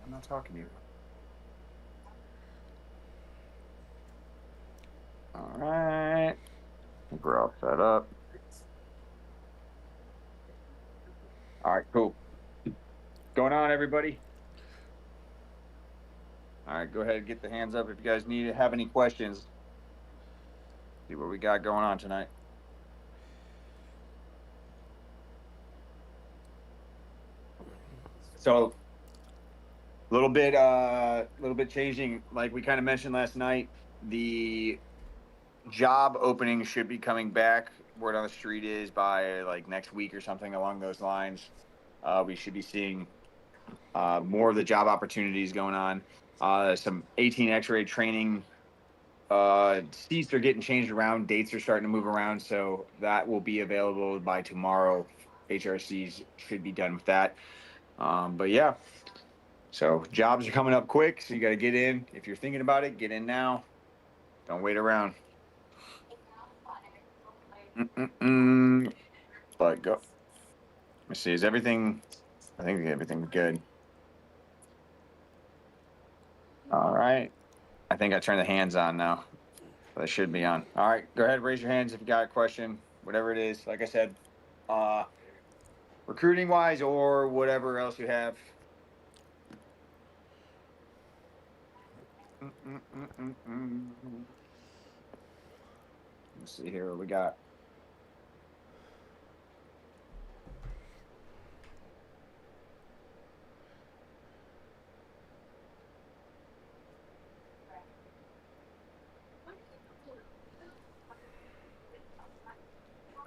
I'm not talking to you. All right. I think we're all set up. All right, cool. Going on, everybody? All right, go ahead and get the hands up if you guys need to have any questions. See what we got going on tonight. So, little bit changing. Like we kind of mentioned last night, the job openings should be coming back. Word on the street is by like next week or something along those lines. We should be seeing more of the job opportunities going on. Some 18 X-ray training seats are getting changed around. Dates are starting to move around, so that will be available by tomorrow. HRCs should be done with that. But yeah, so jobs are coming up quick, so you got to get in. If you're thinking about it, get in now. Don't wait around. Mm-mm-mm. But go. Let me see. Is everything? I think everything's good. All right. I think I turned the hands on now. So they should be on. All right. Go ahead. Raise your hands if you got a question, whatever it is. Like I said, uh, recruiting wise or whatever else you have. Mm-mm-mm-mm-mm. Let's see here what we got.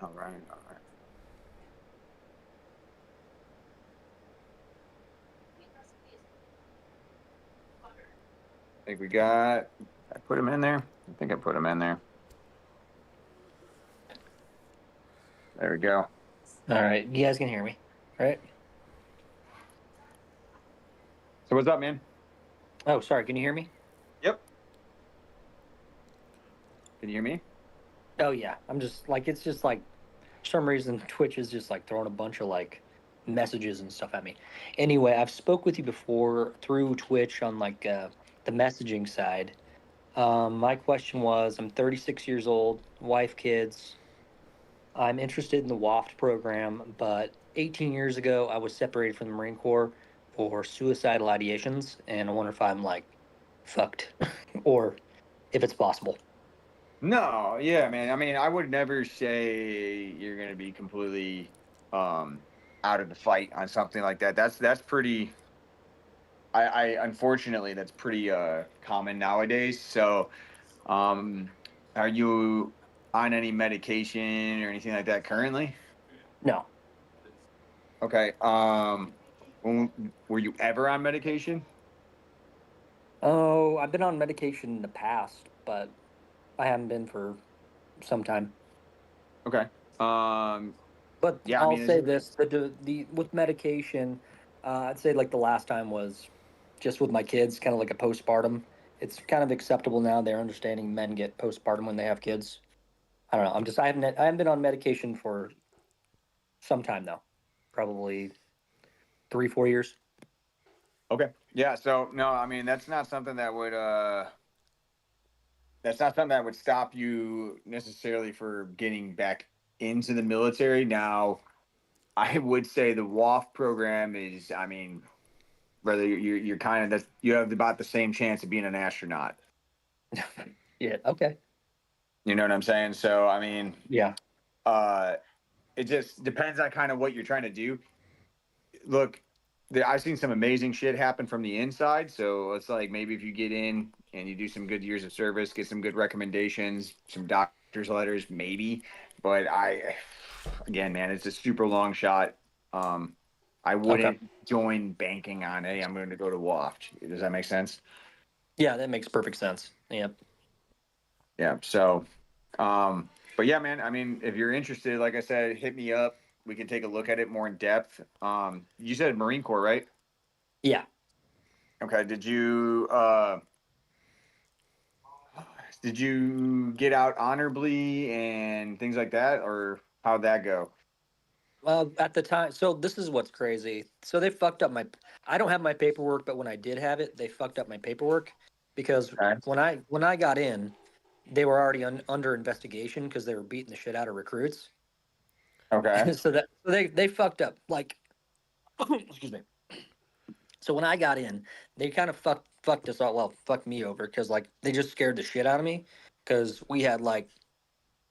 All right. All right. I think we got. I put him in there. I think I put him in there. There we go. All right, you guys can hear me, right? So what's up, man? Oh, sorry. Can you hear me? Yep. Can you hear me? Oh yeah. I'm just like it's just like for some reason Twitch is just like throwing a bunch of like messages and stuff at me. Anyway, I've spoke with you before through Twitch on like the messaging side. My question was, I'm 36 years old, wife, kids. I'm interested in the WAFT program, but 18 years ago I was separated from the Marine Corps for suicidal ideations, and I wonder if I'm like fucked or if it's possible. No, yeah, man. I mean, I would never say you're gonna be completely um out of the fight on something like that. That's pretty I unfortunately that's pretty common nowadays. So um are you on any medication or anything like that currently? No. Okay. Were you ever on medication? Oh, I've been on medication in the past, but I haven't been for some time. Okay. Um But yeah, I I'll mean, is say it this: the with medication, I'd say like the last time was just with my kids, kind of like a postpartum. It's kind of acceptable now. They're understanding men get postpartum when they have kids. I don't know. I haven't been on medication for some time now, probably 3 4 years. okay. Yeah, so no, I mean that's not something that would stop you necessarily for getting back into the military. Now, I would say the WAF program is, I mean, whether you're kind of that you have about the same chance of being an astronaut. Yeah. Okay. You know what I'm saying? So, I mean, Yeah. uh, it just depends on kind of what you're trying to do. Look, I've seen some amazing shit happen from the inside. So it's like maybe if you get in and you do some good years of service, get some good recommendations, some doctor's letters, maybe. But again, man, it's a super long shot. Um, I Okay. wouldn't join banking on, hey, I'm going to go to WAFT. Does that make sense? Yeah, that makes perfect sense. Yep. Yeah. So, um, but yeah, man, I mean, if you're interested, like I said, hit me up. We can take a look at it more in depth. You said Marine Corps, right? Yeah. Okay. Did you get out honorably and things like that, or how'd that go? At the time, so this is what's crazy. So they fucked up my. I don't have my paperwork, but when I did have it, they fucked up my paperwork because Okay. when I got in, they were already under investigation because they were beating the shit out of recruits. Okay. So they fucked up. Like, excuse me. So when I got in, they kind of fucked us all. Well, fucked me over because like they just scared the shit out of me because we had like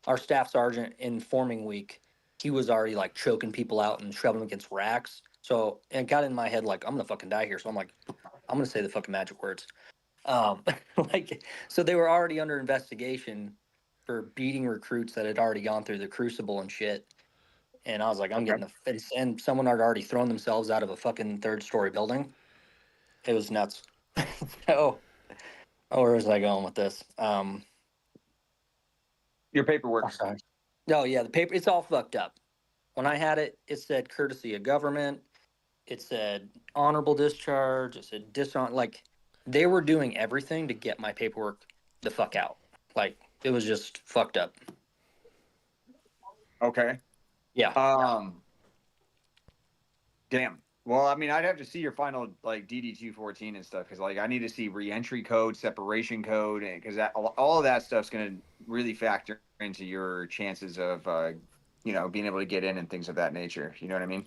our staff sergeant in forming week, he was already like choking people out and shoving them against racks. So and it got in my head like I'm gonna fucking die here. So I'm like, I'm gonna say the fucking magic words. Um, like so they were already under investigation for beating recruits that had already gone through the crucible and shit. And I was like, I'm Okay. getting and someone had already thrown themselves out of a fucking third story building. It was nuts. oh, where was I going with this? Your I'm paperwork. sorry. Oh yeah, the paper. It's all fucked up. When I had it, it said courtesy of government. It said honorable discharge. It said dishon. Like they were doing everything to get my paperwork the fuck out. Like it was just fucked up. Okay. Yeah. Um. Damn. Well, I mean, I'd have to see your final like DD-214 and stuff because like I need to see reentry code, separation code, because that all of that stuff's going to really factor into your chances of being able to get in and things of that nature. You know what I mean?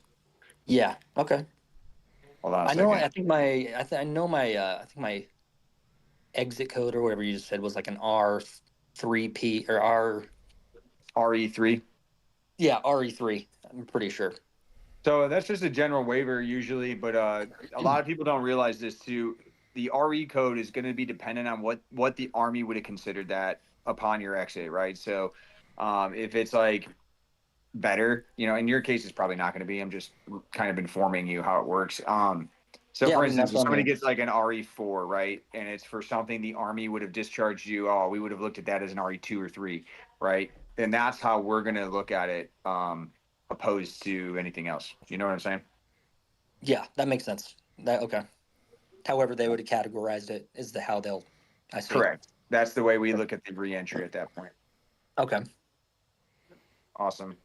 Yeah. Okay. Hold on a I know. second. I think my. I know my. I think my exit code or whatever you just said was like an R3P or R. RE3. Yeah, RE3. I'm pretty sure. So that's just a general waiver usually, but a lot of people don't realize this too. The RE code is going to be dependent on what the Army would have considered that upon your exit, right? So if it's like better, in your case, it's probably not going to be. I'm just kind of informing you how it works. So Yeah, I for mean instance, that's if what I somebody mean. gets like an RE4, right, and it's for something the Army would have discharged you, oh, we would have looked at that as an RE2 or three, right? Then that's how we're going to look at it, opposed to anything else. You know what I'm saying? Yeah, that makes sense. That okay. However, they would have categorized it is the how they'll. I see. Correct. That's the way we look at the reentry at that point. Okay. Awesome.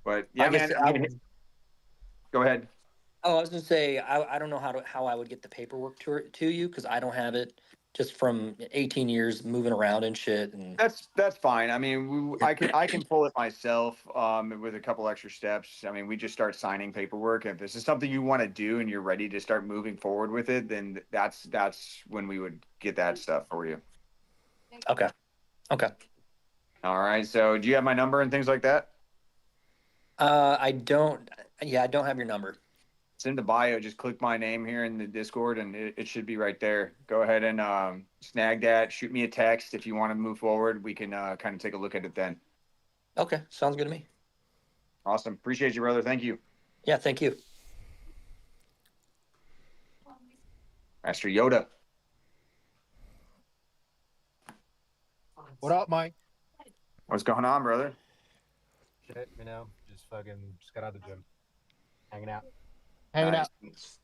But I yeah, guess man. I I mean, would. go ahead. Oh, I was gonna say I don't know how I would get the paperwork to you because I don't have it just from 18 years moving around and shit and That's fine. I mean, I can pull it myself with a couple extra steps. I mean, we just start signing paperwork. If this is something you want to do and you're ready to start moving forward with it, then that's when we would get that stuff for you. okay. Okay. All right. So, do you have my number and things like that? I don't. Yeah, I don't have your number. It's in the bio. Just click my name here in the Discord, and it should be right there. Go ahead and snag that. Shoot me a text if you want to move forward. We can kind of take a look at it then. Okay, sounds good to me. Awesome. Appreciate you, brother. Thank you, Yeah, thank you. Master Yoda. What up, Mike? What's going on, brother? Shit, just got out of the gym. Hanging out. Hanging Nice.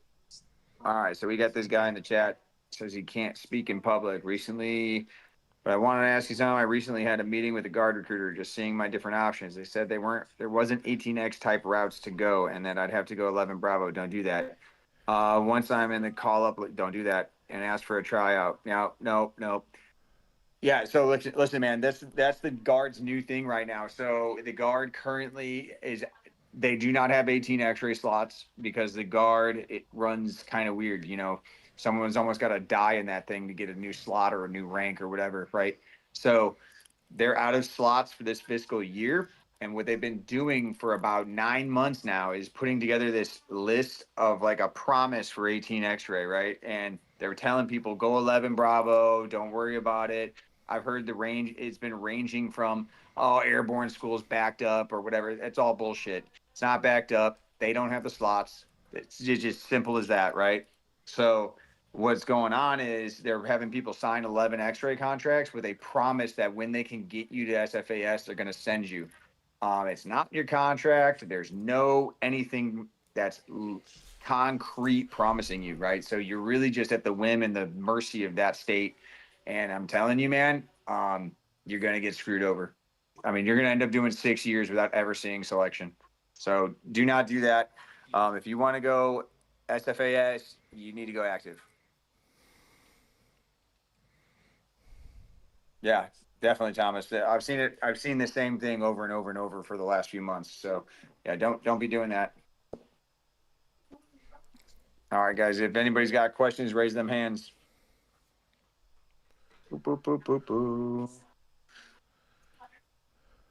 out. All right. So we got this guy in the chat says he can't speak in public recently, but I wanted to ask you something. I recently had a meeting with a guard recruiter, just seeing my different options. They said there wasn't 18x type routes to go, and that I'd have to go 11 Bravo. Don't do that. Once I'm in the call up, don't do that, and ask for a tryout. No, no, no. Yeah, so listen, man. That's the guard's new thing right now. So the guard currently is they do not have 18 X-ray slots because the guard it runs kind of weird. Someone's almost got to die in that thing to get a new slot or a new rank or whatever, right? So they're out of slots for this fiscal year. And what they've been doing for about 9 months now is putting together this list of like a promise for 18 X-ray, right? And they're telling people go 11 Bravo, don't worry about it. I've heard the range, it's been ranging from, oh, airborne schools backed up or whatever. It's all bullshit. It's not backed up. They don't have the slots. It's just simple as that, right? So what's going on is they're having people sign 11 X-ray contracts with a promise that when they can get you to SFAS, they're going to send you. It's not in your contract. There's no anything that's concrete promising you, right? So you're really just at the whim and the mercy of that state. And I'm telling you, man, you're going to get screwed over. I mean, you're going to end up doing 6 years without ever seeing selection. So do not do that. If you want to go SFAS, you need to go active. Yeah, definitely, Thomas. I've seen it. I've seen the same thing over and over and over for the last few months. So yeah, don't be doing that. All right, guys. If anybody's got questions, raise them hands. Boop, boop, boop, boop, boop.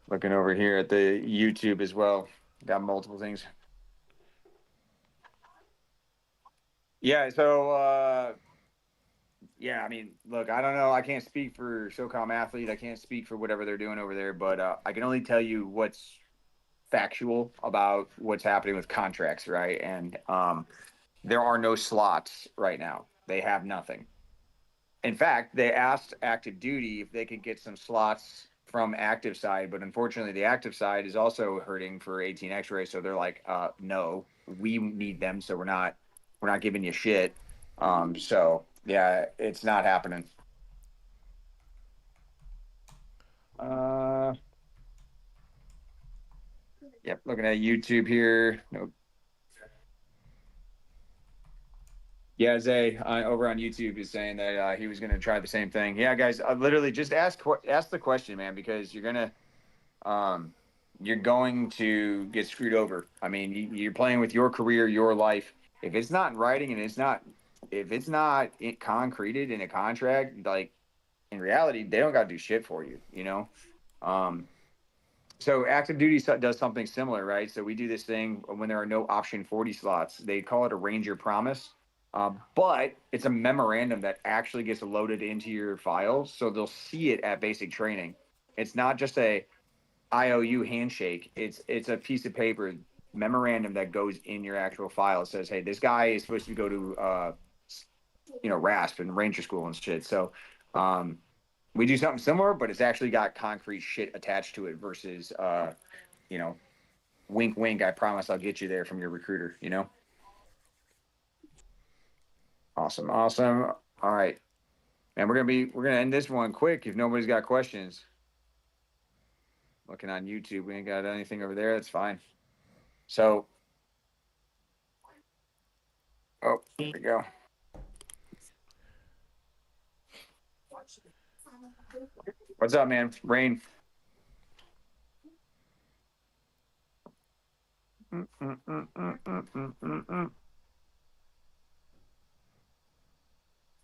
Looking over here at the YouTube as well. Got multiple things. Yeah. So yeah, I mean, look, I don't know. I can't speak for SOCOM Athlete. I can't speak for whatever they're doing over there, but I can only tell you what's factual about what's happening with contracts, right? And there are no slots right now. They have nothing. In fact, they asked active duty if they could get some slots from active side, but unfortunately the active side is also hurting for 18 x-ray. So they're like, no, we need them. So we're not giving you shit. So yeah, it's not happening. Yep. Looking at YouTube here. Nope. Yeah, Zay over on YouTube is saying that he was going to try the same thing. Yeah, guys, literally just ask the question, man, because you're going to get screwed over. I mean, you're playing with your career, your life. If it's not in writing and if it's not concreted in a contract, like in reality, they don't got to do shit for you, you know? So active duty does something similar, right? So we do this thing when there are no option 40 slots. They call it a ranger promise. But it's a memorandum that actually gets loaded into your files. So they'll see it at basic training. It's not just a IOU handshake. It's a piece of paper memorandum that goes in your actual file. It says, hey, this guy is supposed to go to, RASP and Ranger School and shit. So we do something similar, but it's actually got concrete shit attached to it versus, wink, wink. I promise I'll get you there from your recruiter, you know? Awesome. Awesome. All right. And we're gonna end this one quick if nobody's got questions. Looking on YouTube, we ain't got anything over there. That's fine. So, oh, there we go. What's up, man? Rain.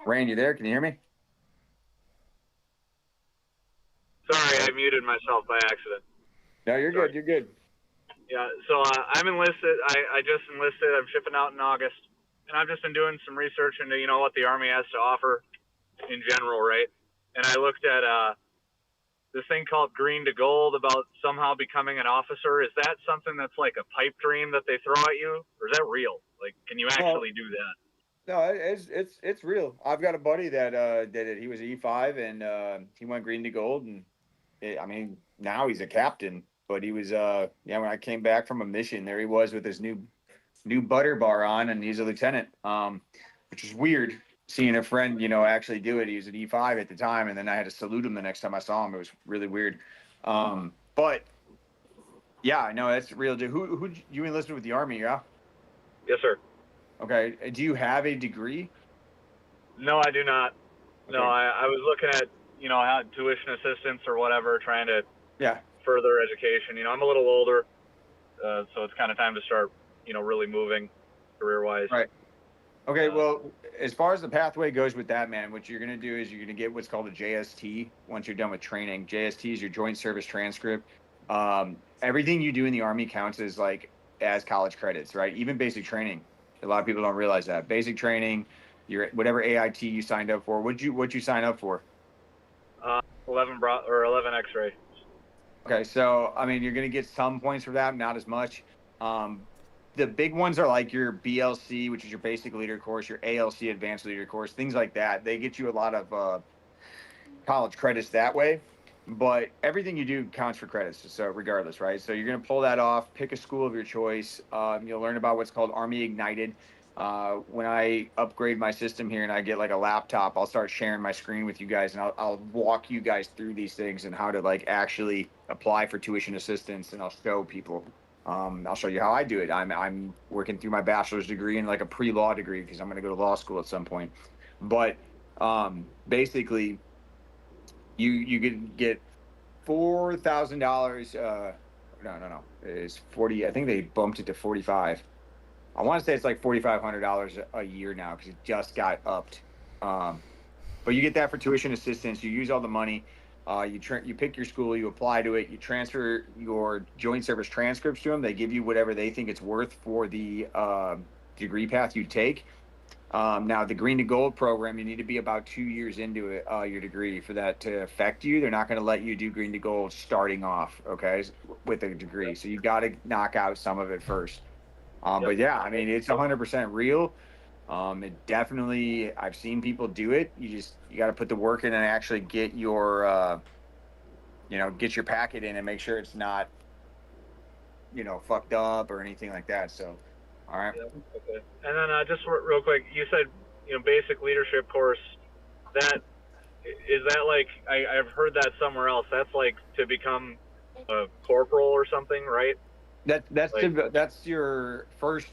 Rain, you there? Can you hear me? Sorry, I muted myself by accident. No, you're good. You're good. Yeah, so I'm enlisted. I just enlisted. I'm shipping out in August. And I've just been doing some research into, what the Army has to offer in general, right? And I looked at this thing called Green to Gold about somehow becoming an officer. Is that something that's like a pipe dream that they throw at you? Or is that real? Like, can you actually do that? No, it's real. I've got a buddy that did it. He was E5 and he went Green to Gold, and now he's a captain. But he was when I came back from a mission, there he was with his new butter bar on, and he's a lieutenant. Which is weird seeing a friend actually do it. He was an E5 at the time, and then I had to salute him the next time I saw him. It was really weird. But yeah, I know that's real. Who you enlisted with the Army? Yeah. Yes, sir. Okay. Do you have a degree? No, I do not. Okay. No, I was looking at, how tuition assistance or whatever, trying to further education. I'm a little older, so it's kind of time to start, really moving career-wise. Right. Okay, well, as far as the pathway goes with that, man, what you're going to do is you're going to get what's called a JST once you're done with training. JST is your Joint Service Transcript. Everything you do in the Army counts as college credits, right? Even basic training. A lot of people don't realize that. Basic training, whatever AIT you signed up for. What'd you sign up for? 11 X-ray. Okay, so you're going to get some points for that, not as much. The big ones are like your BLC, which is your basic leader course, your ALC advanced leader course, things like that. They get you a lot of college credits that way, but everything you do counts for credits. So regardless, right? So you're going to pull that off, pick a school of your choice. You'll learn about what's called Army Ignited. When I upgrade my system here and I get like a laptop, I'll start sharing my screen with you guys, and I'll walk you guys through these things and how to actually apply for tuition assistance, and I'll show people I'll show you how I do it. I'm working through my bachelor's degree and like a pre-law degree because I'm going to go to law school at some point. But basically, you could get $4,000. No. It's 40. I think they bumped it to 45. I want to say it's like $4,500 a year now because it just got upped. But you get that for tuition assistance. You use all the money. You pick your school, you apply to it, you transfer your joint service transcripts to them. They give you whatever they think it's worth for the degree path you take. Now, the Green to Gold program, you need to be about 2 years into it, your degree for that to affect you. They're not going to let you do Green to Gold starting off, okay, with a degree. So you got to knock out some of it first. But yeah, I mean, it's 100% real. It definitely, I've seen people do it. You got to put the work in and actually get your, get your packet in and make sure it's not, fucked up or anything like that. So, all right. Yeah, okay. And then just real quick, you said, basic leadership course. That is that like I've heard that somewhere else. That's like to become a corporal or something, right? That's your first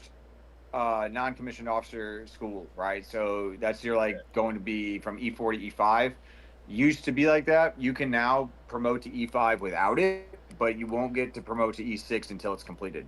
non-commissioned officer school, right? So that's your going to be from E4 to E5. Used to be like that. You can now promote to E5 without it, but you won't get to promote to E6 until it's completed.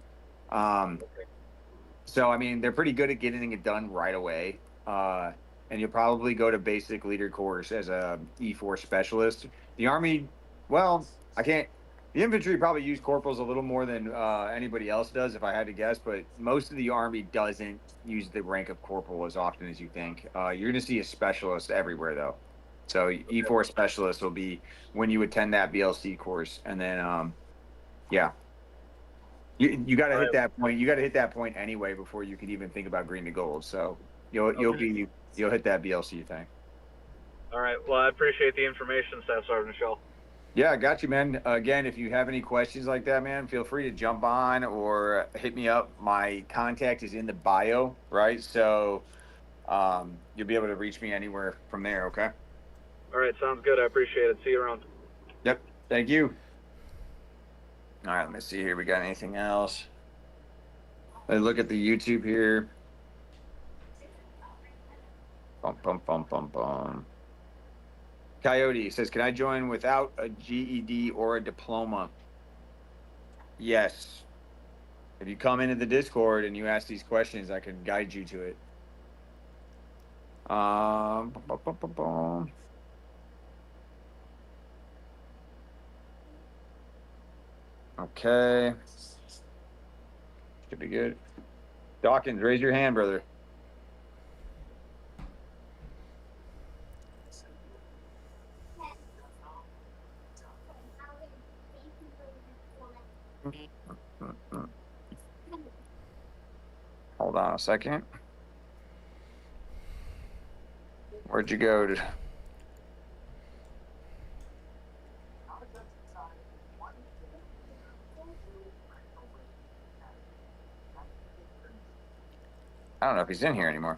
So I mean, they're pretty good at getting it done right away. And you'll probably go to basic leader course as a E4 specialist. The Army, well, I can't. The infantry probably use corporals a little more than anybody else does, if I had to guess. But most of the Army doesn't use the rank of corporal as often as you think. You're going to see a specialist everywhere, though. So E4 specialist will be when you attend that BLC course, and then yeah, you got to hit that point. You got to hit that point anyway before you can even think about Green to Gold. So you'll hit that BLC thing. All right. Well, I appreciate the information, Staff Sergeant Michelle. Yeah, I got you, man. Again, if you have any questions like that, man, feel free to jump on or hit me up. My contact is in the bio, right? So you'll be able to reach me anywhere from there, okay? All right, sounds good. I appreciate it. See you around. Yep, thank you. All right, let me see here. We got anything else? Let's look at the YouTube here. Bum. Coyote says, can I join without a GED or a diploma? Yes. If you come into the Discord and you ask these questions, I can guide you to it. Okay. Should be good. Dawkins, raise your hand, brother. Hold on a second. Where'd you go to? I don't know if he's in here anymore.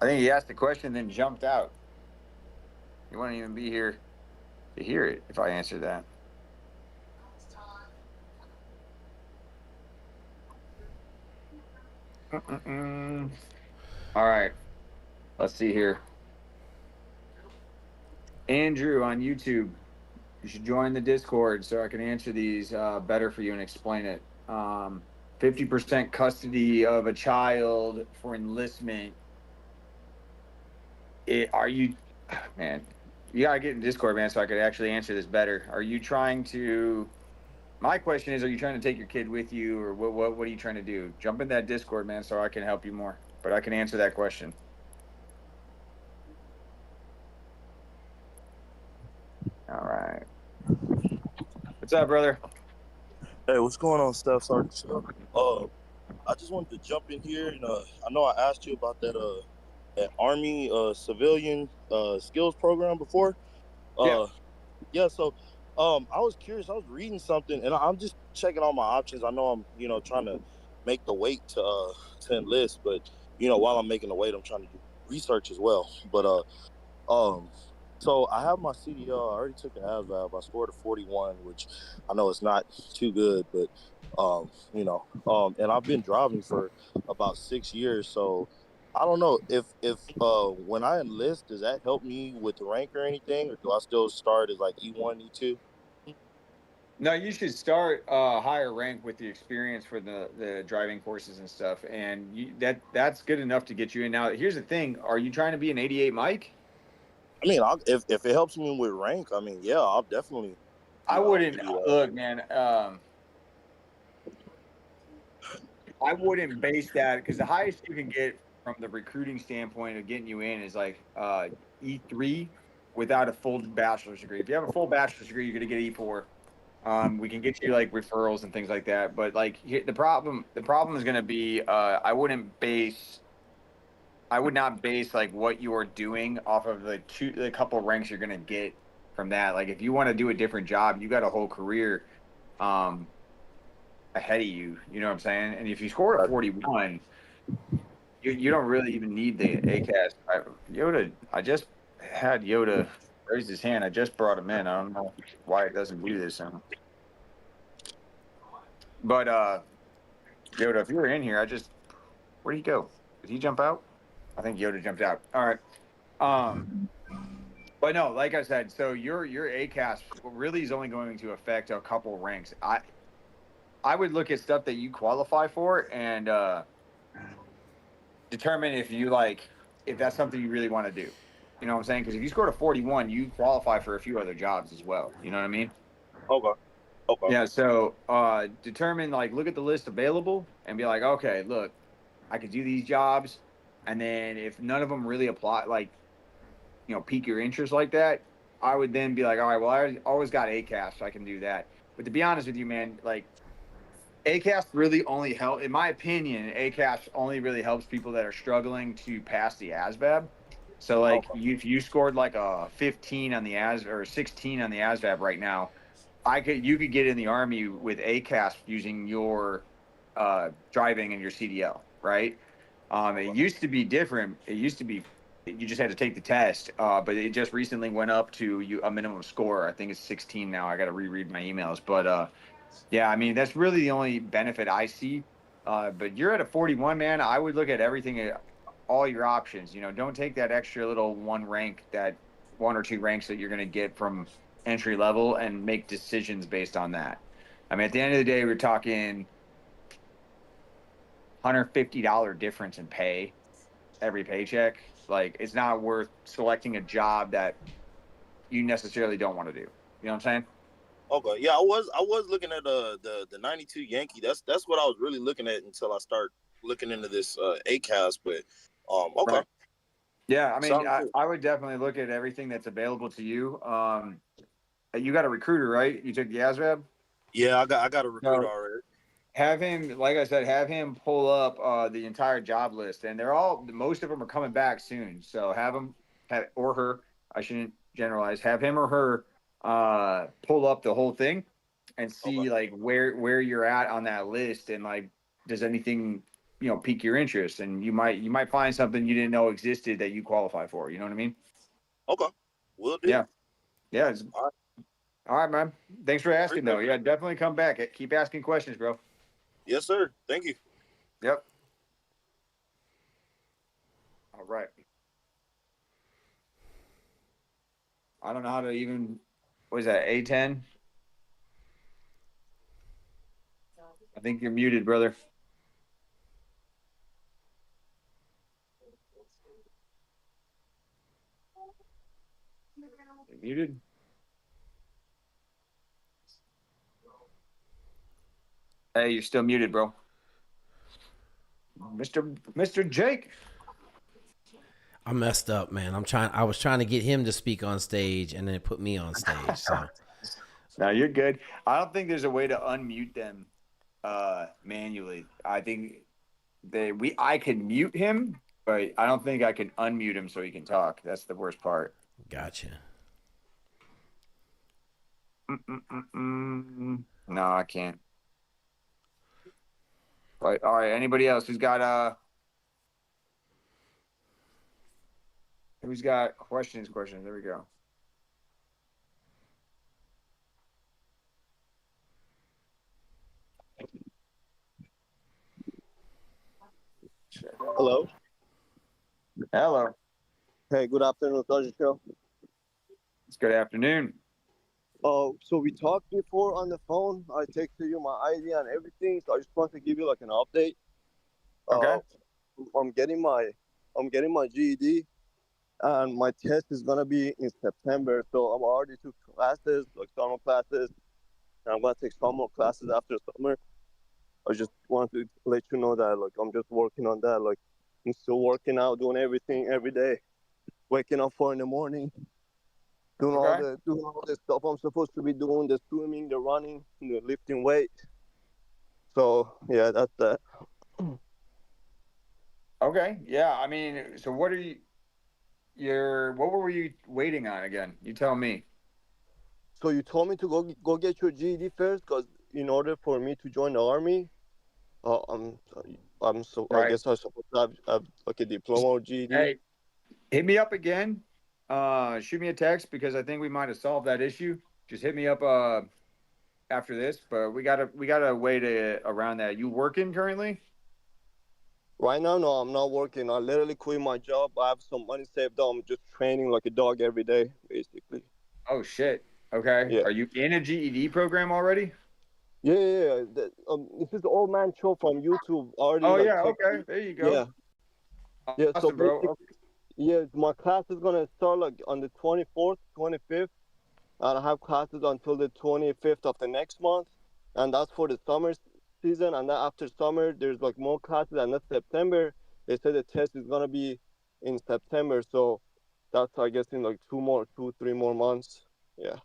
I think he asked the question, then jumped out. He wouldn't even be here to hear it if I answered that. All right. Let's see here. Andrew on YouTube. You should join the Discord so I can answer these better for you and explain it. 50% custody of a child for enlistment. Man, you gotta get in Discord, man, so I could actually answer this better. Are you trying to? My question is, are you trying to take your kid with you, or what are you trying to do? Jump in that Discord, man, so I can help you more. But I can answer that question. All right. What's up, brother? Hey, what's going on, Staff Sergeant? I just wanted to jump in here, and I know I asked you about that Army civilian skills program before. Yeah. So, I was curious. I was reading something, and I'm just checking all my options. I know I'm, trying to make the weight to enlist, but while I'm making the weight, I'm trying to do research as well. But So I have my CDL. I already took the ASVAB. I scored a 41, which I know it's not too good, but and I've been driving for about 6 years. So I don't know if when I enlist, does that help me with the rank or anything, or do I still start as like E1, E2? No, you should start higher rank with the experience for the driving courses and stuff, and that's good enough to get you in. Now, here's the thing: are you trying to be an 88 Mike? I mean, if it helps me with rank, I mean, yeah, I'll definitely I wouldn't do that. look, man. I wouldn't base that because the highest you can get from the recruiting standpoint of getting you in is like E3 without a full bachelor's degree. If you have a full bachelor's degree, you're gonna get E4. We can get you like referrals and things like that. But like the problem is gonna be I would not base like what you're doing off of the couple ranks you're gonna get from that. Like if you want to do a different job, you got a whole career ahead of you. You know what I'm saying? And if you scored a 41, you don't really even need the ACAS. Yoda, I just had Yoda raise his hand. I just brought him in. I don't know why it doesn't do this. But Yoda, if you were in here, where'd he go? Did he jump out? I think Yoda jumped out. All right. But no, like I said, so your ACAS really is only going to affect a couple ranks. I would look at stuff that you qualify for and determine if that's something you really want to do. You know what I'm saying? Because if you scored a 41, you qualify for a few other jobs as well. You know what I mean? Okay. Yeah. So determine look at the list available and be like, okay, look, I could do these jobs, and then if none of them really apply, pique your interest like that, I would then be like, all right, well, I always got ACAS, so I can do that. But to be honest with you, man, like ACAS really only help, in my opinion, ACAS only really helps people that are struggling to pass the ASVAB. So like if you scored like a 15 on the AS or 16 on the ASVAB right now, you could get in the Army with ACAS using your driving and your CDL, right? It used to be different. It used to be you just had to take the test, but it just recently went up to a minimum score. I think it's 16 now. I got to reread my emails, but yeah, I mean that's really the only benefit I see. But you're at a 41, man. I would look at everything, all your options. Don't take that extra little one or two ranks that you're going to get from entry level and make decisions based on that. I mean, at the end of the day, we're talking $150 difference in pay every paycheck. Like, it's not worth selecting a job that you necessarily don't want to do. You know what I'm saying? Okay. Yeah, I was looking at the 92 Yankee. That's what I was really looking at until I start looking into this ACAS. But okay. Right. Yeah, I mean, Sounds good. I would definitely look at everything that's available to you. You got a recruiter, right? You took the ASVAB? Yeah, I got a recruit No. already. Have him, like I said, have him pull up the entire job list, and most of them are coming back soon. So have him, or her, I shouldn't generalize. Have him or her pull up the whole thing and see like where you're at on that list, and like does anything pique your interest, and you might find something you didn't know existed that you qualify for. You know what I mean? Okay. Will do. Yeah. Yeah. All right. All right, man. Thanks for asking, though. Appreciate Yeah, definitely come back. Keep asking questions, bro. Yes, sir. Thank you. Yep. All right. I don't know how to even. What is that? A10. I think you're muted, brother. You're muted. Hey, you're still muted, bro. Mr. Jake. I messed up, man. I was trying to get him to speak on stage, and then it put me on stage. So No, you're good. I don't think there's a way to unmute them manually. I think I can mute him, but I don't think I can unmute him so he can talk. That's the worst part. gotcha. No, I can't. But, all right. Anybody else who's got questions? There we go. Hello. Hello. Hey, good afternoon, Sergeant Show. It's good afternoon. So we talked before on the phone. I texted you my ID and everything. So I just want to give you like an update. Okay. I'm getting my GED, and my test is gonna be in September. So I'm already took classes, like summer classes, and I'm gonna take some more classes after summer. I just want to let you know that like I'm just working on that. Like I'm still working out, doing everything every day, waking up 4 in the morning, doing all the stuff I'm supposed to be doing, the swimming, the running, the lifting weight. So yeah, that's that. Okay. Yeah. I mean, so what were you waiting on again? You tell me. So you told me to go get your GED first, because in order for me to join the army, uh, I'm I Right. guess I'm supposed to have like a diploma or GED. Hey, hit me up again. Shoot me a text because I think we might have solved that issue. Just hit me up after this, but we got a way to around that. You working currently? Right now, no, I'm not working. I literally quit my job. I have some money saved up. I'm just training like a dog every day, basically. Oh shit. Okay. Yeah. Are you in a GED program already? Yeah. This is the old man show from YouTube. Already Oh like yeah. Okay. There you go. yeah. Yeah. So Awesome, bro. basically, yeah, my class is gonna start like on the 24th, 25th, and I have classes until the 25th of the next month, and that's for the summer season. And then after summer, there's like more classes, and that's September. They said the test is gonna be in September, so that's I guess in like 3 more months. Yeah.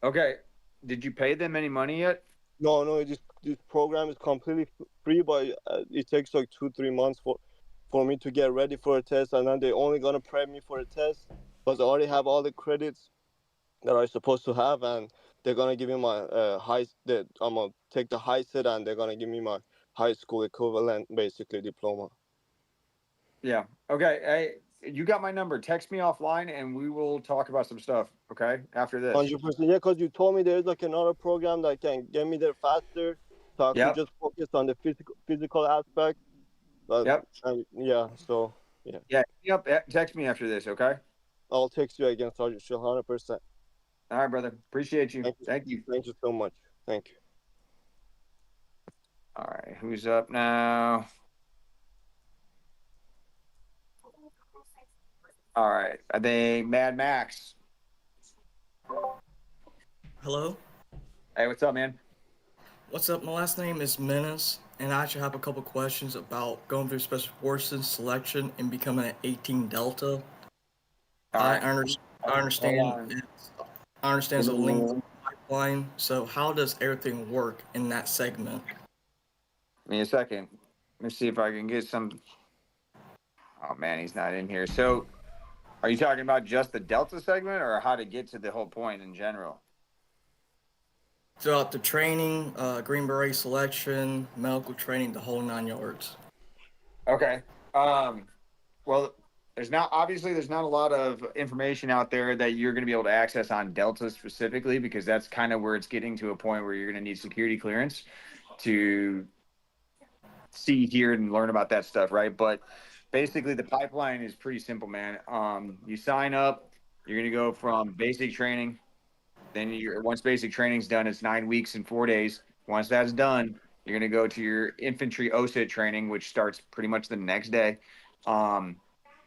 Okay. Did you pay them any money yet? No, this program is completely free, but it takes like 2 3 months for me to get ready for a test, and then they're only gonna prep me for a test because I already have all the credits that I'm supposed to have, and they're gonna give me my I'm gonna take the high set, and they're gonna give me my high school equivalent, basically diploma. Yeah. Okay. Hey, you got my number. Text me offline and we will talk about some stuff. Okay. After this. 100%. Yeah, because you told me there's like another program that can get me there faster, so I could Yep. just focus on the physical aspect. But Yep. yeah, so yeah, Yeah. Yep. Text me after this. Okay. I'll text you again, Sergeant. Sure, 100%. All right, brother. Appreciate you. Thank you. Thank you so much. Thank you. All right. Who's up now? All right. I think Mad Max. Hello? Hey, what's up, man? What's up? My last name is Menace, and I actually have a couple questions about going through Special Forces selection and becoming an 18 Delta. I right. understand it's a lengthy pipeline, so how does everything work in that segment? Give me a second. Let me see if I can get some. Oh, man, he's not in here. So, are you talking about just the Delta segment or how to get to the whole point in general? Throughout the training, Green Beret selection, medical training, the whole 9 yards. Okay. Well, there's not a lot of information out there that you're going to be able to access on Delta specifically because that's kind of where it's getting to a point where you're going to need security clearance to see, hear, and learn about that stuff, right? But basically, the pipeline is pretty simple, man. You sign up, you're going to go from basic training. Then once basic training's done, it's 9 weeks and 4 days. Once that's done, you're going to go to your infantry OSIT training, which starts pretty much the next day.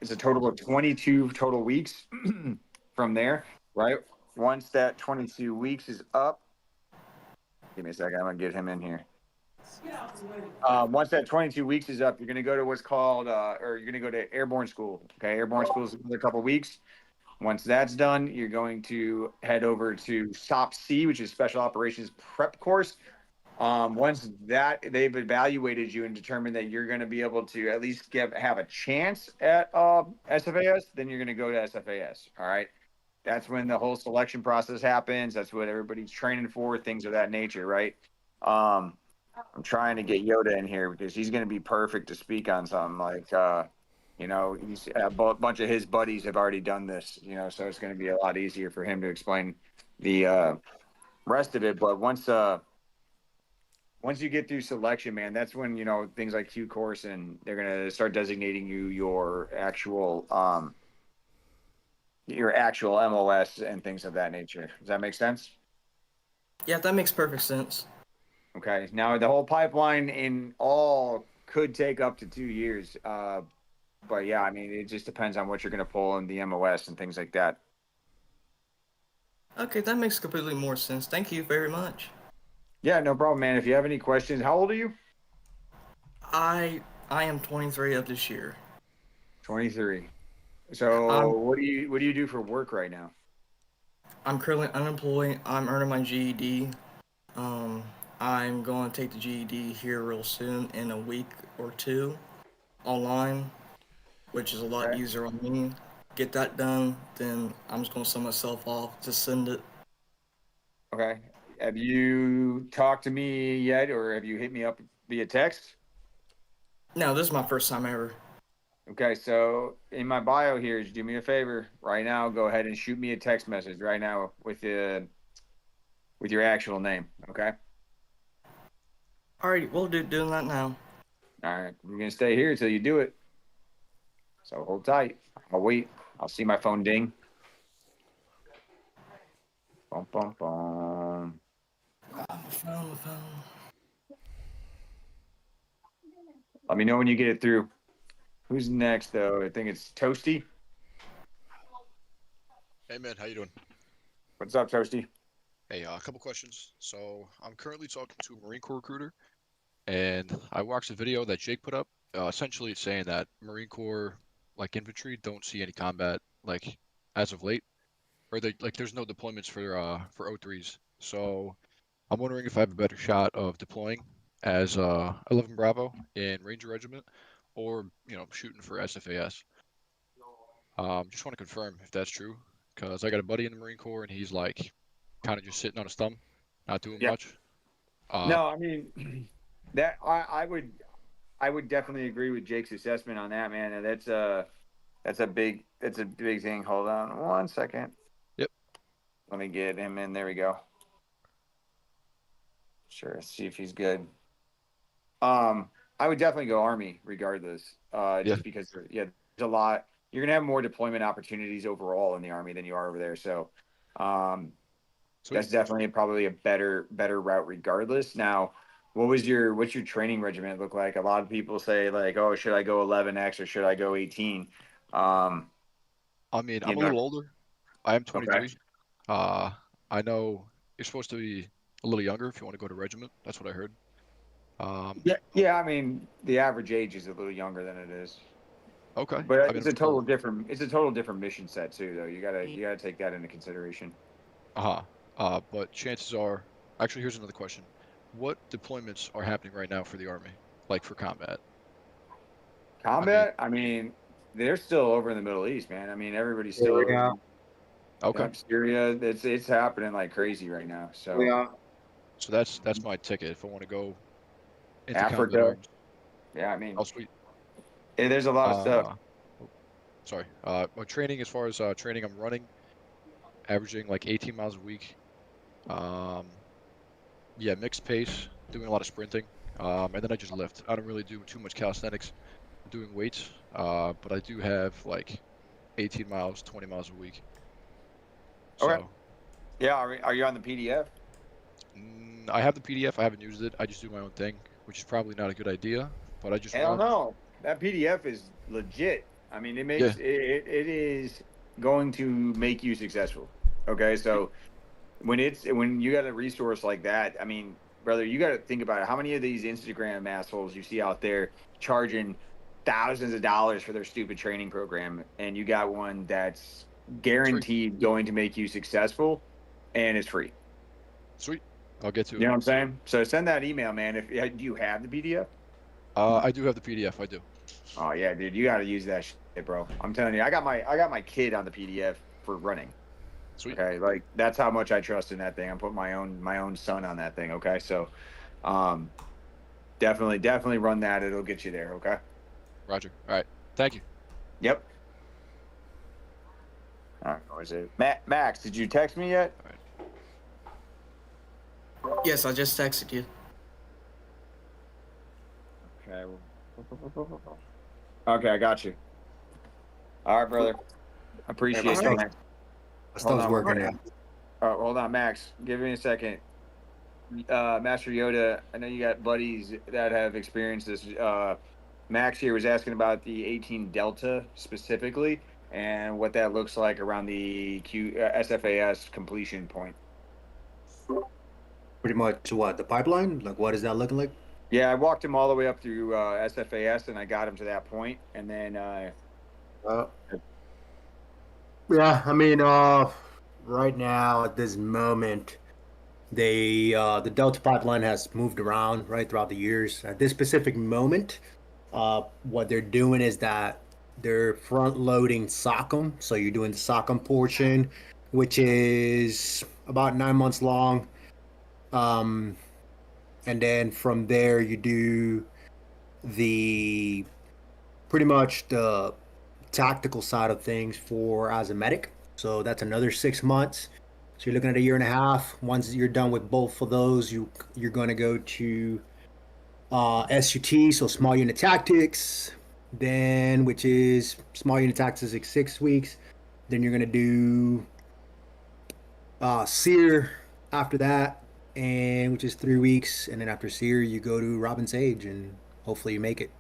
It's a total of 22 total weeks from there, right? Once that 22 weeks is up, give me a second. I'm going to get him in here. Once that 22 weeks is up, you're going to go to what's called, or you're going to go to airborne school. Okay, airborne school is another couple weeks. Once that's done, you're going to head over to SOP-C, which is Special Operations Prep Course. Once that they've evaluated you and determined that you're going to be able to at least have a chance at SFAS, then you're going to go to SFAS. All right. That's when the whole selection process happens. That's what everybody's training for, things of that nature, right? I'm trying to get Yoda in here because he's going to be perfect to speak on something like, he's a bunch of his buddies have already done this, so it's going to be a lot easier for him to explain the rest of it. But once once you get through selection, man, that's when, things like Q course and they're going to start designating you your actual MOS and things of that nature. Does that make sense? Yeah, that makes perfect sense. Okay. Now the whole pipeline in all could take up to 2 years. But yeah, I mean, it just depends on what you're going to pull in the MOS and things like that. Okay, that makes completely more sense. Thank you very much. Yeah, no problem, man. If you have any questions, how old are you? I am 23 of this year. 23. So what do you do for work right now? I'm currently unemployed. I'm earning my GED. I'm going to take the GED here real soon in a week or two online, which is a lot Okay. easier on me. Get that done, then I'm just going to send myself off to send it. Okay. Have you talked to me yet, or have you hit me up via text? No, this is my first time ever. Okay, so in my bio here, just do me a favor right now. Go ahead and shoot me a text message right now with your actual name. Okay. Alright, we'll do doing that now. All right. We're gonna stay here until you do it. So hold tight. I'll wait. I'll see my phone ding. Bum bum bum. My phone. Let me know when you get it through. Who's next though? I think it's Toasty. Hey man, how you doing? What's up, Toasty? Hey, a couple questions. So I'm currently talking to a Marine Corps recruiter, and I watched a video that Jake put up. Essentially, it's saying that Marine Corps, like infantry, don't see any combat like as of late, or they like there's no deployments for O3s. So I'm wondering if I have a better shot of deploying as 11 Bravo in Ranger Regiment, or shooting for SFAS. Just want to confirm if that's true, because I got a buddy in the Marine Corps and he's like kind of just sitting on his thumb, not doing Yeah. much. No, I mean that I would definitely agree with Jake's assessment on that, man. And that's a big thing. Hold on one second. Yep. Let me get him in. There we go. Sure. See if he's good. I would definitely go Army regardless. Just because there's a lot. You're gonna have more deployment opportunities overall in the Army than you are over there. So that's definitely probably a better route regardless. Now, what's your training regiment look like? A lot of people say like, oh, should I go 11X or should I go 18? I mean, I'm a little older. I am 23. Okay. I know you're supposed to be a little younger if you want to go to regiment. That's what I heard. Yeah. I mean, the average age is a little younger than it is. Okay. But I mean, it's a total different mission set too, though. You gotta take that into consideration. But chances are, actually, here's another question: what deployments are happening right now for the Army, like for combat? Combat? I mean, they're still over in the Middle East, man. I mean, everybody's still over. Okay. Syria, it's happening like crazy right now. So So that's my ticket if I want to go into combat Africa. arms. Yeah, I mean, Oh, sweet. there's a lot of stuff. Sorry. My training, as far as training, I'm running, averaging like 18 miles a week. Yeah, mixed pace, doing a lot of sprinting. And then I just lift. I don't really do too much calisthenics. I'm doing weights, but I do have like 18 miles, 20 miles a week. Okay. So, Yeah, are you on the PDF? I have the PDF. I haven't used it. I just do my own thing, which is probably not a good idea. But I just Hell run. no. That PDF is legit. I mean, it makes it is going to make you successful. Okay, so when you got a resource like that, I mean, brother, you got to think about it. How many of these Instagram assholes you see out there charging thousands of dollars for their stupid training program, and you got one that's guaranteed going to make you successful, and it's free. Sweet. I'll get to it. You know what I'm saying? So send that email, man. Do you have the PDF? I do have the PDF. I do. Oh yeah, dude, you got to use that shit, bro. I'm telling you, I got my kid on the PDF for running. Sweet. Okay, like that's how much I trust in that thing. I'm putting my own son on that thing. Okay, so definitely run that. It'll get you there. Okay. Roger. All right. Thank you. Yep. All right. What is it? Max, did you text me yet? Yes, I just texted you. Okay. Okay, I got you. All right, brother. Appreciate stuff- it, Max. My Hold stuff's on, working now. Oh, hold on, Max. Give me a second. Master Yoda, I know you got buddies that have experienced this. Max here was asking about the 18 Delta specifically and what that looks like around the SFAS completion point. Pretty much what? The pipeline? Like, what is that looking like? Yeah, I walked him all the way up through SFAS and I got him to that point, and then Yeah, I mean, right now at this moment, the Delta pipeline has moved around right throughout the years. At this specific moment, what they're doing is that they're front loading SOCM. So you're doing the SOCM portion, which is about 9 months long. And then from there you do the pretty much the tactical side of things for as a medic. So that's another 6 months. So you're looking at a year and a half. Once you're done with both of those, you're going to go to SUT, so small unit tactics. Then, which is small unit tactics, is like 6 weeks. Then you're going to do SEER after that, and which is 3 weeks. And then after SEER, you go to Robin Sage, and hopefully you make it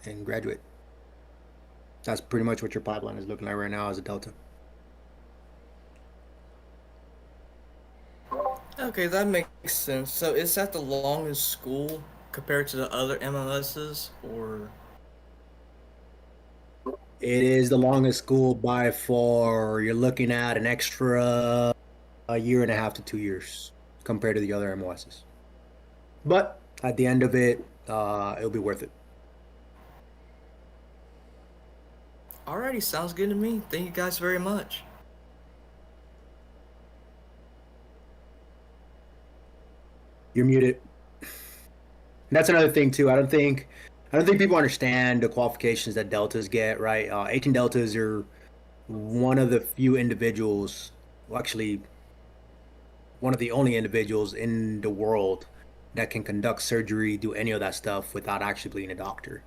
and graduate. That's pretty much what your pipeline is looking like right now as a Delta. Okay, that makes sense. So is that the longest school compared to the other MLSs, or? It is the longest school by far. You're looking at an extra a year and a half to 2 years compared to the other MOSs. But at the end of it, it'll be worth it. Alrighty, sounds good to me. Thank you guys very much. You're muted. That's another thing too. I don't think people understand the qualifications that Deltas get. Right, 18 Deltas are one of the few individuals, well, actually, one of the only individuals in the world that can conduct surgery, do any of that stuff without actually being a doctor.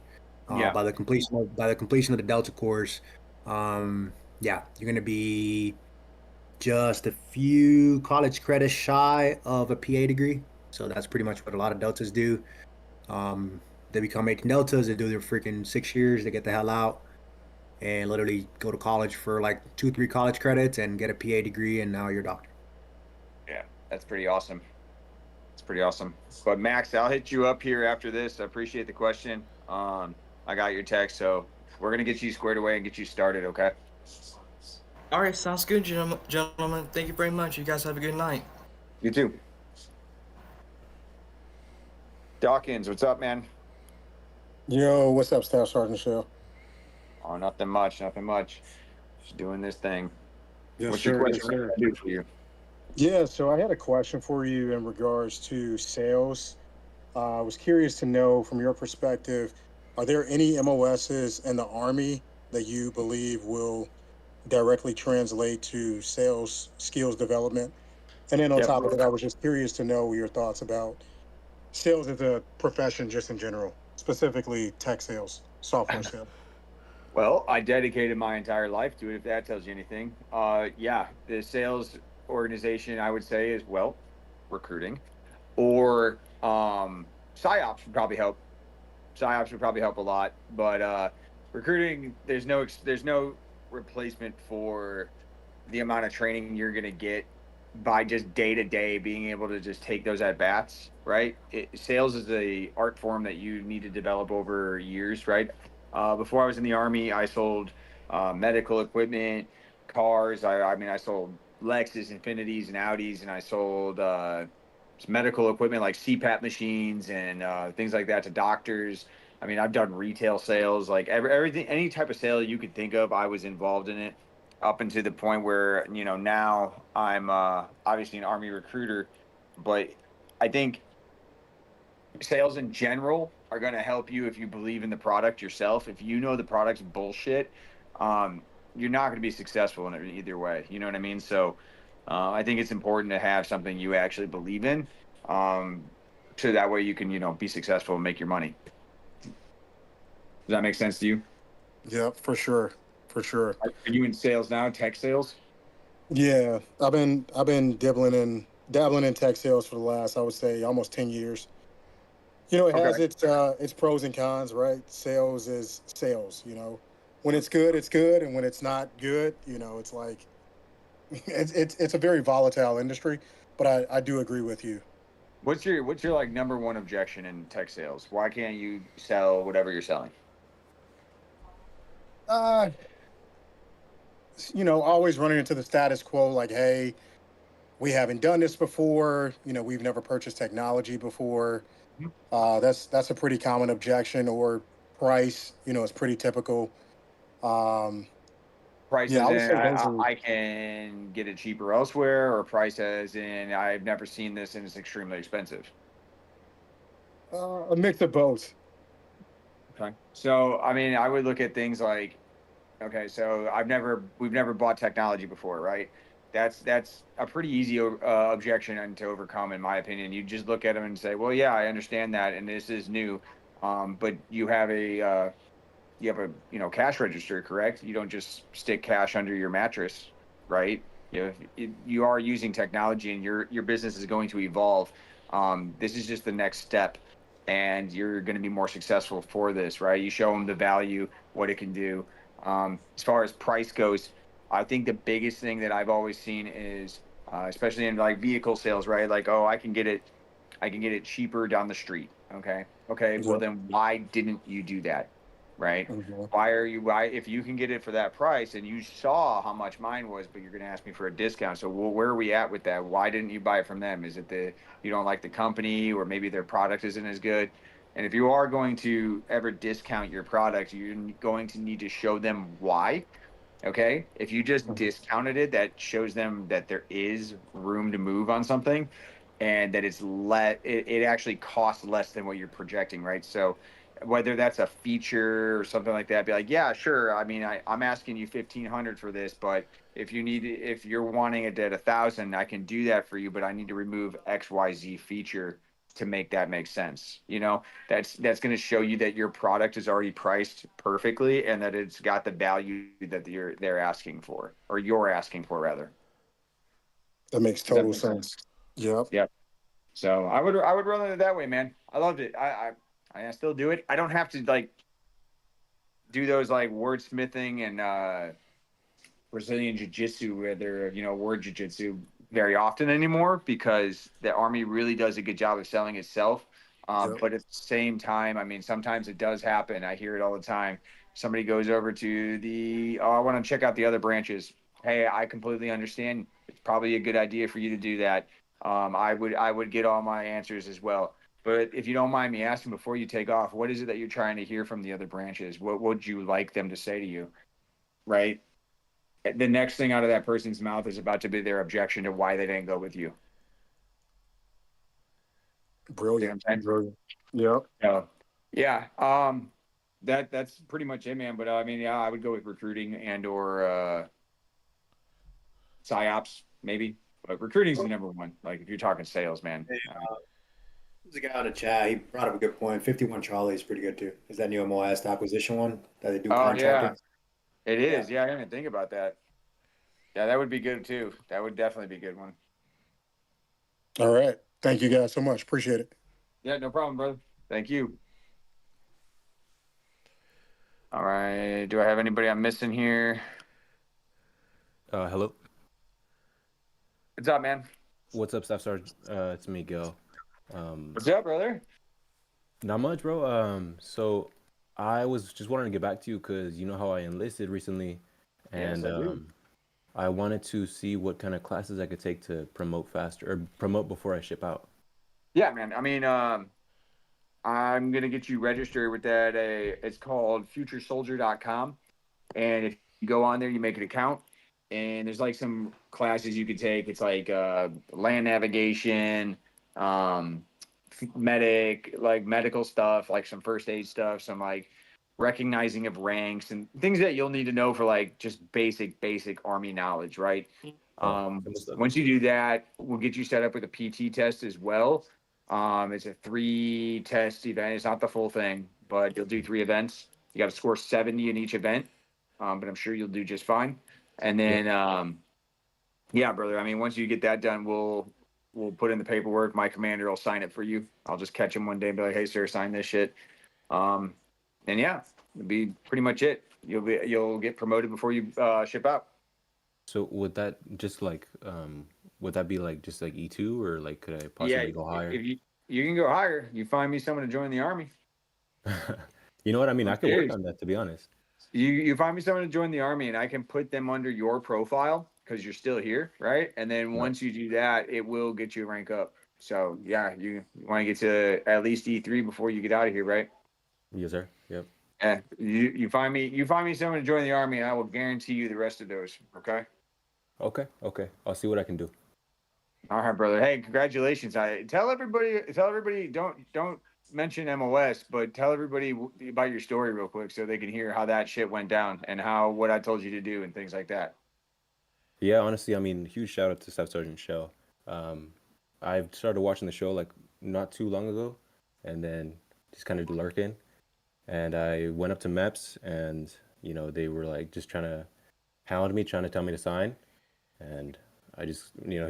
Yeah. By the completion of the Delta course, yeah, you're going to be just a few college credits shy of a PA degree. So that's pretty much what a lot of Deltas do. They become 18 Deltas, they do their freaking 6 years, they get the hell out and literally go to college for like 2-3 college credits and get a PA degree, and now you're a doctor. Yeah, that's pretty awesome. It's pretty awesome. But Max, I'll hit you up here after this. I appreciate the question. I got your text, so we're gonna get you squared away and get you started. Okay. Alright, sounds good, gentlemen. Thank you very much. You guys have a good night. You too. Dawkins, what's up, man? Yo, what's up, Staff Sergeant Shell? Oh, nothing much. Just doing this thing. Yes, What's sir. your Yes, question? sir. What can I do for you? Yeah, so I had a question for you in regards to sales. I was curious to know from your perspective, are there any MOSs in the Army that you believe will directly translate to sales skills development? And then on top of it, I was just curious to know your thoughts about sales as a profession just in general, specifically tech sales, software sales. Well, I dedicated my entire life to it, if that tells you anything. Yeah, the sales organization, I would say, is, well, recruiting. Or PsyOps would probably help. PsyOps would probably help a lot. But recruiting, there's no replacement for the amount of training you're going to get by just day to day being able to just take those at bats, right? Sales is a art form that you need to develop over years, right? Before I was in the Army, I sold medical equipment, cars. I mean, I sold Lexus, Infinities, and Audis, and I sold medical equipment like CPAP machines and things like that to doctors. I mean, I've done retail sales, like everything, any type of sale you could think of, I was involved in it, up into the point where, now I'm obviously an Army recruiter. But I think sales in general are going to help you if you believe in the product yourself. If you know the product's bullshit, you're not going to be successful in it either way. You know what I mean? So I think it's important to have something you actually believe in, so that way you can, be successful and make your money. that make sense to you? Yep, for sure, for sure. Are you in sales now, tech sales? Yeah, I've been dabbling in tech sales for the last, I would say, almost 10 years. It Okay. has its pros and cons, right? Sales is sales. When it's good, it's good, and when it's not good, it's like it's a very volatile industry. But I do agree with you. What's your like number one objection in tech sales? Why can't you sell whatever you're selling? Uh, always running into the status quo, like, hey, we haven't done this before. We've never purchased technology before. That's a pretty common objection. Or price, is pretty typical. Um, yeah, Prices I would in say those are I can get it cheaper elsewhere, or prices in I've never seen this and it's extremely expensive. a mix of both. Okay. So I mean, I would look at things like, okay, so we've never bought technology before, right? That's a pretty easy objection and to overcome, in my opinion. You just look at them and say, well, yeah, I understand that, and this is new, but you have a cash register, correct? You don't just stick cash under your mattress, right? You are using technology, and your business is going to evolve. This is just the next step, and you're going to be more successful for this, right? You show them the value, what it can do. As far as price goes, I think the biggest thing that I've always seen is, especially in like vehicle sales, right? Like, oh, I can get it cheaper down the street. Okay. Well, Yep. then why didn't you do that? Right? Mhm. Why, if you can get it for that price and you saw how much mine was, but you're going to ask me for a discount. So where are we at with that? Why didn't you buy it from them? Is it you don't like the company, or maybe their product isn't as good? And if you are going to ever discount your product, you're going to need to show them why. Okay. If you just Mhm. discounted it, that shows them that there is room to move on something, and that it actually costs less than what you're projecting, right? So whether that's a feature or something like that, be like, yeah, sure. I mean, I'm asking you 1,500 for this, but if you're wanting it at 1,000, I can do that for you, but I need to remove XYZ feature to make that make sense. That's going to show you that your product is already priced perfectly, and that it's got the value that they're asking for, or you're asking for, rather. That makes Does that total make sense? sense. Yep. Yeah. So I would run it that way, man. I loved it. I still do it. I don't have to like do those like wordsmithing and Brazilian jiu-jitsu, where they're word jiu-jitsu, very often anymore, because the Army really does a good job of selling itself. Yep. But at the same time, I mean, sometimes it does happen. I hear it all the time. Somebody goes over to I want to check out the other branches. Hey, I completely understand. It's probably a good idea for you to do that. I would get all my answers as well. But if you don't mind me asking before you take off, what is it that you're trying to hear from the other branches? What would you like them to say to you? Right? The next thing out of that person's mouth is about to be their objection to why they didn't go with you. See what Brilliant. I'm saying? Brilliant. Yep. So, yeah. That's pretty much it, man. But I mean, yeah, I would go with recruiting and/or psyops, maybe. But recruiting's the number one. Like, if you're talking sales, man. Hey, there's a guy out of chat. He brought up a good point. 51 Charlie is pretty good too. Is that new MOS acquisition one that they do Oh yeah, contracting? it Yeah. is. Yeah, I didn't even think about that. Yeah, that would be good too. That would definitely be a good one. All right. Thank you guys so much. Appreciate it. Yeah, no problem, brother. Thank you. All right. Do I have anybody I'm missing here? Hello. What's up, man? What's up, Staff Sergeant? It's Miguel. What's up, brother? Not much, bro. So I was just wanting to get back to you because you know how I enlisted recently, Yes, and I do. I wanted to see what kind of classes I could take to promote faster or promote before I ship out. Yeah, man. I mean, I'm gonna get you registered with that. It's called futuresoldier.com. And if you go on there, you make an account, and there's like some classes you could take. It's like land navigation, um, medical stuff, like some first aid stuff, some like recognizing of ranks and things that you'll need to know for like just basic Army knowledge, right? Understood. Once you do that, we'll get you set up with a PT test as well. It's a 3 test event. It's not the full thing, but you'll do 3 events. You got to score 70 in each event, but I'm sure you'll do just fine. And then, yeah, brother. I mean, once you get that done, we'll put in the paperwork. My commander will sign it for you. I'll just catch him one day and be like, "Hey, sir, sign this shit." And yeah, it'll be pretty much it. You'll get promoted before you ship out. So would that just like would that be like just like E2 or like could I Yeah, possibly go higher? if you can go higher, you find me someone to join the army. You know what I mean? I could work Serious. on that, to be honest. You find me someone to join the army, and I can put them under your profile because you're still here, right? And then Right. once you do that, it will get you a rank up. So yeah, you want to get to at least E3 before you get out of here, right? Yes, sir. Yep. Yeah, you find me someone to join the army, and I will guarantee you the rest of those. Okay. Okay. Okay. I'll see what I can do. All right, brother. Hey, congratulations! Tell everybody. Don't mention MOS, but tell everybody about your story real quick so they can hear how that shit went down and what I told you to do and things like that. Yeah, honestly, I mean, huge shout out to Staff Sergeant Shell. I've started watching the show like not too long ago, and then just kind of lurking. And I went up to MEPS, and you know they were like just trying to hound me, trying to tell me to sign. And I just, you know,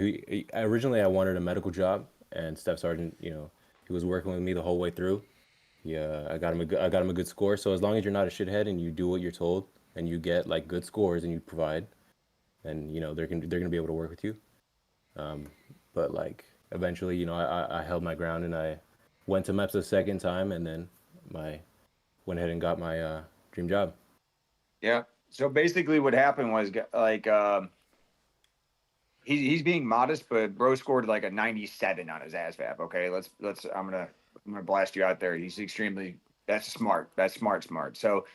originally I wanted a medical job, and Staff Sergeant, you know, he was working with me the whole way through. Yeah, I got him a good score. So as long as you're not a shithead and you do what you're told, and you get like good scores and you provide, and you know they're gonna be able to work with you. But like eventually, you know, I held my ground and I went to MEPS a second time, and then my went ahead and got my dream job. Yeah. So basically, what happened was like he's being modest, but bro scored like a 97 on his ASVAB. Okay, I'm gonna blast you out there. He's extremely that's smart. That's smart. So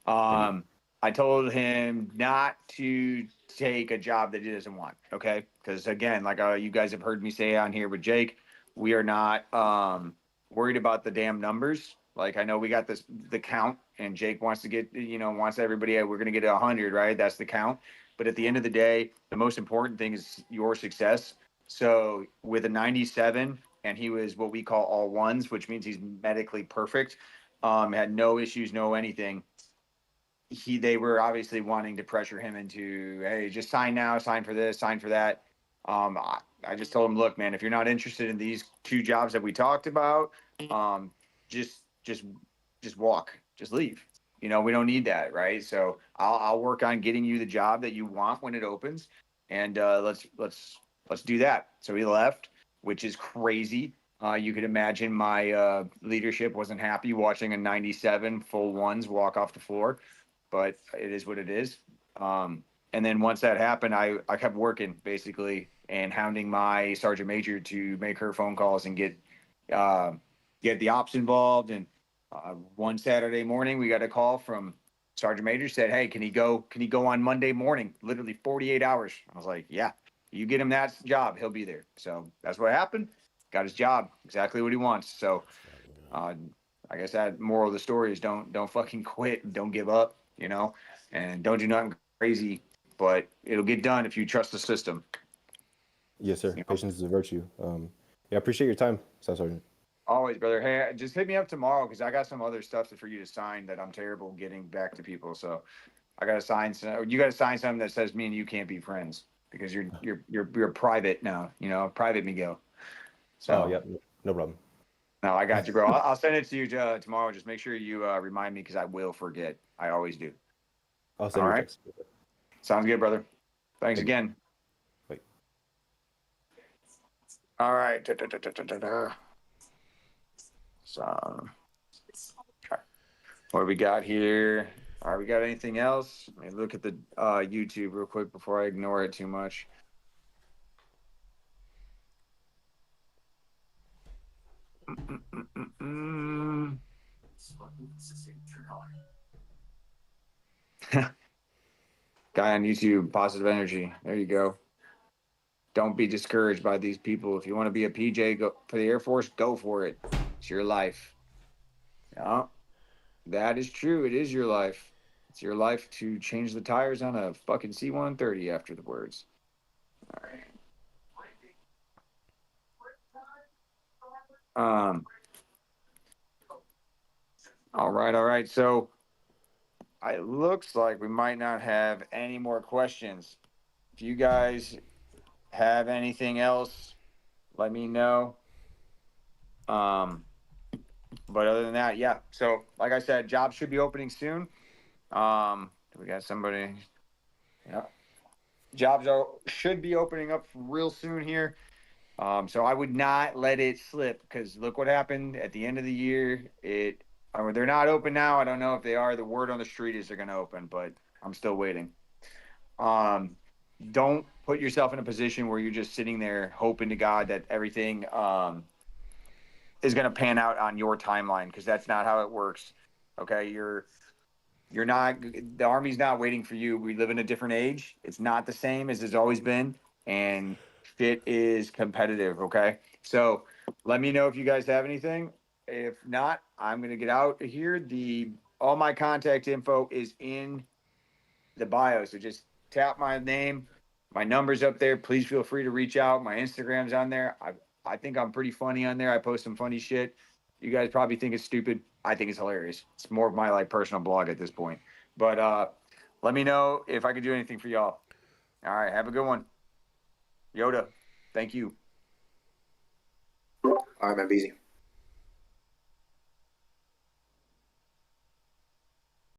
I told him not to take a job that he doesn't want. Okay, because again, like you guys have heard me say on here with Jake, we are not worried about the damn numbers. Like I know we got the count, and Jake wants to get wants everybody. We're gonna get 100, right? That's the count. But at the end of the day, the most important thing is your success. So with a 97, and he was what we call all ones, which means he's medically perfect. Had no issues, no anything. They were obviously wanting to pressure him into, hey, just sign now, sign for this, sign for that. I just told him, look, man, if you're not interested in these two jobs that we talked about, just walk, just leave. You know, we don't need that, right? So I'll work on getting you the job that you want when it opens, and let's do that. So he left, which is crazy. You could imagine my leadership wasn't happy watching a 97 full ones walk off the floor, but it is what it is. And then once that happened, I kept working basically and hounding my sergeant major to make her phone calls and get the ops involved. And one Saturday morning, we got a call from sergeant major, said, "Hey, can he go on Monday morning? Literally 48 hours." I was like, "Yeah, you get him that job, he'll be there." So that's what happened. Got his job, exactly what he wants. So I guess that moral of the story is don't fucking quit, don't give up, you know, and don't do nothing crazy, but it'll get done if you trust the system. Yes, sir. You know? Patience is a virtue. Yeah, I appreciate your time, Staff Sergeant. Always, brother. Hey, just hit me up tomorrow because I got some other stuff for you to sign that I'm terrible getting back to people. So I got to sign some. You got to sign something that says me and you can't be friends because you're private now. You know, private Miguel. So Oh, yeah, no problem. no, I got you, bro. I'll send it to you tomorrow. Just make sure you remind me because I will forget. I always do. I'll send All you a right. text. Sounds good, brother. Thanks Thank you. again. Bye. All right. So, what do we got here? All right, we got anything else? Let me look at the YouTube real quick before I ignore it too much. Guy on YouTube, positive energy. There you go. Don't be discouraged by these people. If you want to be a PJ go for the Air Force, go for it. It's your life. Yeah, that is true. It is your life. It's your life to change the tires on a fucking C-130 after the words. All right. All right. So it looks like we might not have any more questions. If you guys have anything else, let me know. But other than that, yeah. So like I said, jobs should be opening soon. We got somebody. Yeah. Should be opening up real soon here. So I would not let it slip because look what happened at the end of the year. They're not open now. I don't know if they are. The word on the street is they're going to open, but I'm still waiting. Don't put yourself in a position where you're just sitting there hoping to God that everything is going to pan out on your timeline because that's not how it works. Okay, you're not. The Army's not waiting for you. We live in a different age. It's not the same as it's always been, and shit is competitive. Okay, so let me know if you guys have anything. If not, I'm gonna get out of here. All my contact info is in the bio, so just tap my name, my number's up there. Please feel free to reach out. My Instagram's on there. I think I'm pretty funny on there. I post some funny shit. You guys probably think it's stupid. I think it's hilarious. It's more of my like personal blog at this point. But let me know if I can do anything for y'all. All right, have a good one. Yoda, thank you. All right, man, be easy.